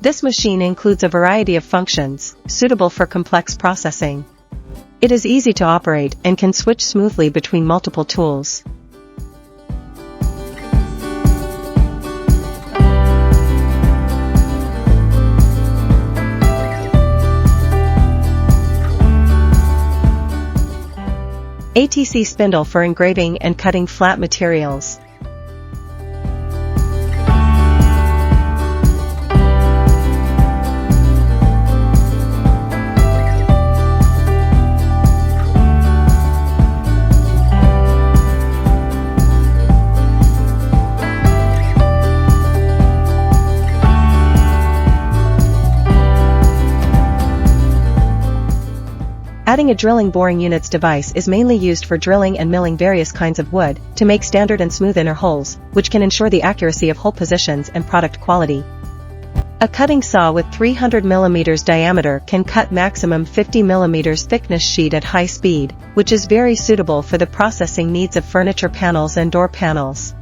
This machine includes a variety of functions, suitable for complex processing. It is easy to operate and can switch smoothly between multiple tools. ATC spindle for engraving and cutting flat materials. Adding a drilling boring units device is mainly used for drilling and milling various kinds of wood, to make standard and smooth inner holes, which can ensure the accuracy of hole positions and product quality. A cutting saw with 300 mm diameter can cut maximum 50 mm thickness sheet at high speed, which is very suitable for the processing needs of furniture panels and door panels.